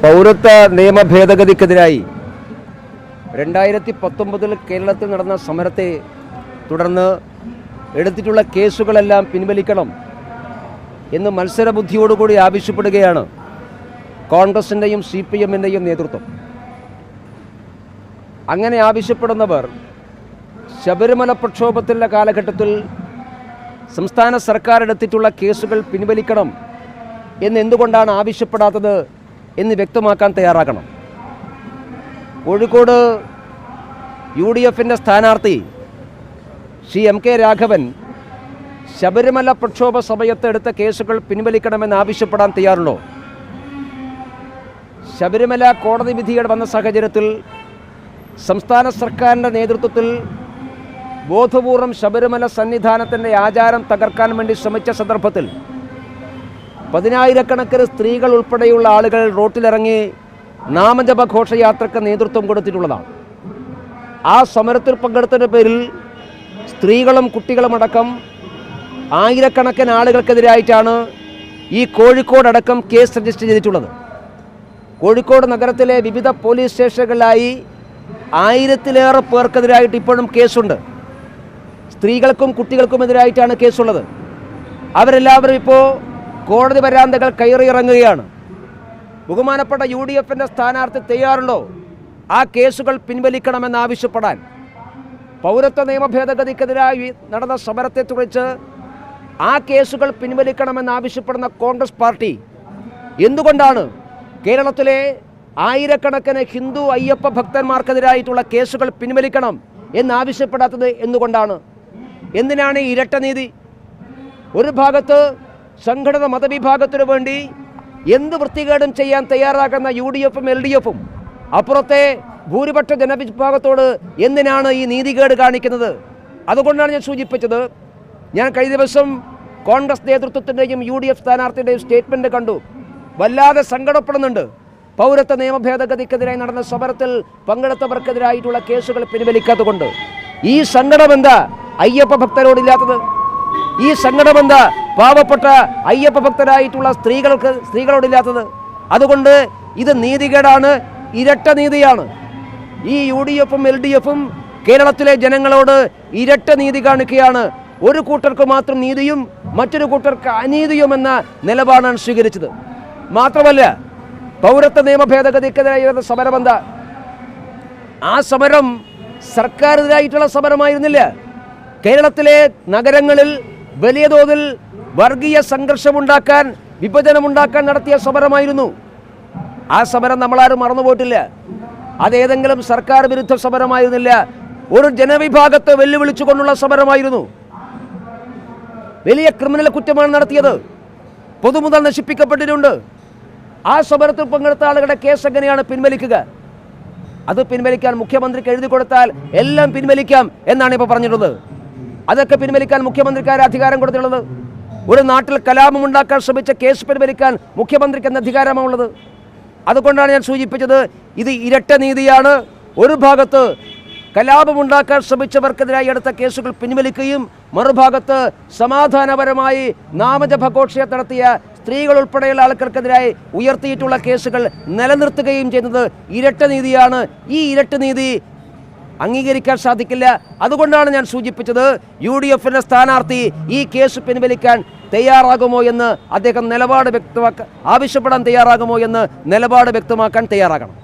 പൗരത്വ നിയമ ഭേദഗതിക്കെതിരായി 2019 കേരളത്തിൽ നടന്ന സമരത്തെ തുടർന്ന് എടുത്തിട്ടുള്ള കേസുകളെല്ലാം പിൻവലിക്കണം എന്ന് മത്സരബുദ്ധിയോടുകൂടി ആവശ്യപ്പെടുകയാണ് കോൺഗ്രസിൻ്റെയും CPM-ൻ്റെയും നേതൃത്വം. അങ്ങനെ ആവശ്യപ്പെടുന്നവർ ശബരിമല പ്രക്ഷോഭത്തിൻ്റെ കാലഘട്ടത്തിൽ സംസ്ഥാന സർക്കാർ എടുത്തിട്ടുള്ള കേസുകൾ പിൻവലിക്കണം എന്നെന്തുകൊണ്ടാണ് ആവശ്യപ്പെടാത്തത് എന്ന് വ്യക്തമാക്കാൻ തയ്യാറാക്കണം. കോഴിക്കോട് UDF-ൻ്റെ സ്ഥാനാർത്ഥി ശ്രീ MK രാഘവൻ ശബരിമല പ്രക്ഷോഭ സമയത്ത് എടുത്ത കേസുകൾ പിൻവലിക്കണമെന്ന് ആവശ്യപ്പെടാൻ തയ്യാറുണ്ടോ? ശബരിമല കോടതി വിധികൾ വന്ന സാഹചര്യത്തിൽ സംസ്ഥാന സർക്കാരിൻ്റെ നേതൃത്വത്തിൽ ബോധപൂർവം ശബരിമല സന്നിധാനത്തിൻ്റെ ആചാരം തകർക്കാൻ വേണ്ടി ശ്രമിച്ച സന്ദർഭത്തിൽ 10,000-കണക്കിന് സ്ത്രീകൾ ഉൾപ്പെടെയുള്ള ആളുകൾ റോട്ടിലിറങ്ങി നാമജപ ഘോഷയാത്രയ്ക്ക് നേതൃത്വം കൊടുത്തിട്ടുള്ളതാണ്. ആ സമരത്തിൽ പങ്കെടുത്തതിൻ്റെ പേരിൽ സ്ത്രീകളും കുട്ടികളുമടക്കം ആയിരക്കണക്കിന് ആളുകൾക്കെതിരായിട്ടാണ് ഈ കോഴിക്കോടടക്കം കേസ് രജിസ്റ്റർ ചെയ്തിട്ടുള്ളത്. കോഴിക്കോട് നഗരത്തിലെ വിവിധ പോലീസ് സ്റ്റേഷനുകളിലായി 1000-ലേറെ പേർക്കെതിരായിട്ട് ഇപ്പോഴും കേസുണ്ട്. സ്ത്രീകൾക്കും കുട്ടികൾക്കുമെതിരായിട്ടാണ് കേസുള്ളത്. അവരെല്ലാവരും ഇപ്പോൾ കോടതി വരാന്തകൾ കയറിയിറങ്ങുകയാണ്. ബഹുമാനപ്പെട്ട UDF-ൻ്റെ സ്ഥാനാർത്ഥി തയ്യാറുണ്ടോ ആ കേസുകൾ പിൻവലിക്കണമെന്നാവശ്യപ്പെടാൻ? പൗരത്വ നിയമ ഭേദഗതിക്കെതിരായി നടന്ന സമരത്തെക്കുറിച്ച് ആ കേസുകൾ പിൻവലിക്കണമെന്നാവശ്യപ്പെടുന്ന കോൺഗ്രസ് പാർട്ടി എന്തുകൊണ്ടാണ് കേരളത്തിലെ ആയിരക്കണക്കിന് ഹിന്ദു അയ്യപ്പ ഭക്തന്മാർക്കെതിരായിട്ടുള്ള കേസുകൾ പിൻവലിക്കണം എന്നാവശ്യപ്പെടാത്തത്? എന്തുകൊണ്ടാണ്? എന്തിനാണ് ഈ ഇരട്ട നീതി? ഒരു ഭാഗത്ത് സംഘടിത മതവിഭാഗത്തിനു വേണ്ടി എന്ത് വൃത്തികേടും ചെയ്യാൻ തയ്യാറാകുന്ന UDF-ഉം LDF-ഉം, അപ്പുറത്തെ ഭൂരിപക്ഷ ജനവിഭാഗത്തോട് എന്തിനാണ് ഈ നീതികേട് കാണിക്കുന്നത്? അതുകൊണ്ടാണ് ഞാൻ സൂചിപ്പിച്ചത്. ഞാൻ കഴിഞ്ഞ ദിവസം കോൺഗ്രസ് നേതൃത്വത്തിൻ്റെയും UDF സ്ഥാനാർത്ഥിയുടെയും സ്റ്റേറ്റ്മെൻറ്റ് കണ്ടു. വല്ലാതെ സങ്കടപ്പെടുന്നുണ്ട്. പൗരത്വ നിയമ ഭേദഗതിക്കെതിരായി നടന്ന സമരത്തിൽ പങ്കെടുത്തവർക്കെതിരായിട്ടുള്ള കേസുകൾ പിൻവലിക്കാത്തതുകൊണ്ട്. ഈ സങ്കടമെന്താ അയ്യപ്പ ഭക്തരോടില്ലാത്തത്? ഈ സങ്കടമെന്താ പാവപ്പെട്ട അയ്യപ്പ ഭക്തരായിട്ടുള്ള സ്ത്രീകളോടില്ലാത്തത്? അതുകൊണ്ട് ഇത് നീതികേടാണ്, ഇരട്ട നീതിയാണ്. ഈ UDF-ഉം LDF-ഉം കേരളത്തിലെ ജനങ്ങളോട് ഇരട്ട നീതി കാണിക്കുകയാണ്. ഒരു കൂട്ടർക്ക് മാത്രം നീതിയും മറ്റൊരു കൂട്ടർക്ക് അനീതിയുമെന്ന നിലപാടാണ് സ്വീകരിച്ചത്. മാത്രമല്ല, പൗരത്വ നിയമ ഭേദഗതിക്കെതിരായി വരുന്ന സമരം എന്താ? ആ സമരം സർക്കാരിനെതിരായിട്ടുള്ള സമരമായിരുന്നില്ല. കേരളത്തിലെ നഗരങ്ങളിൽ വലിയ തോതിൽ വർഗീയ സംഘർഷമുണ്ടാക്കാൻ, വിഭജനമുണ്ടാക്കാൻ നടത്തിയ സമരമായിരുന്നു. ആ സമരം നമ്മളാരും മറന്നുപോയിട്ടില്ല. അതേതെങ്കിലും സർക്കാർ വിരുദ്ധ സമരമായിരുന്നില്ല. ഒരു ജനവിഭാഗത്തെ വെല്ലുവിളിച്ചുകൊണ്ടുള്ള സമരമായിരുന്നു. വലിയ ക്രിമിനൽ കുറ്റമാണ് നടത്തിയത്. പൊതുമുതൽ നശിപ്പിക്കപ്പെട്ടിട്ടുണ്ട്. ആ സമരത്തിൽ പങ്കെടുത്ത ആളുകളുടെ കേസ് എങ്ങനെയാണ് പിൻവലിക്കുക? അത് പിൻവലിക്കാൻ മുഖ്യമന്ത്രിക്ക് എഴുതി കൊടുത്താൽ എല്ലാം പിൻവലിക്കാം എന്നാണ് ഇപ്പോൾ പറഞ്ഞിട്ടുള്ളത്. അതൊക്കെ പിൻവലിക്കാൻ മുഖ്യമന്ത്രിക്കാരെ അധികാരം കൊടുത്തിട്ടുള്ളത്? ഒരു നാട്ടിൽ കലാപമുണ്ടാക്കാൻ ശ്രമിച്ച കേസ് പിൻവലിക്കാൻ മുഖ്യമന്ത്രിക്ക് എന്ന അധികാരമാണുള്ളത്? അതുകൊണ്ടാണ് ഞാൻ സൂചിപ്പിച്ചത്, ഇത് ഇരട്ട നീതിയാണ്. ഒരു ഭാഗത്ത് കലാപമുണ്ടാക്കാൻ ശ്രമിച്ചവർക്കെതിരായി എടുത്ത കേസുകൾ പിൻവലിക്കുകയും മറുഭാഗത്ത് സമാധാനപരമായി നാമജപഘോഷയാത്ര നടത്തിയ സ്ത്രീകൾ ഉൾപ്പെടെയുള്ള ആൾക്കാർക്കെതിരായി ഉയർത്തിയിട്ടുള്ള കേസുകൾ നിലനിർത്തുകയും ചെയ്യുന്നത് ഇരട്ട നീതിയാണ്. ഈ ഇരട്ട നീതി അംഗീകരിക്കാൻ സാധിക്കില്ല. അതുകൊണ്ടാണ് ഞാൻ സൂചിപ്പിച്ചത്, UDF-ൻ്റെ സ്ഥാനാർത്ഥി ഈ കേസ് പിൻവലിക്കാൻ തയ്യാറാകുമോ എന്ന് അദ്ദേഹം ആവശ്യപ്പെടാൻ തയ്യാറാകുമോ എന്ന് നിലപാട് വ്യക്തമാക്കാൻ തയ്യാറാകണം.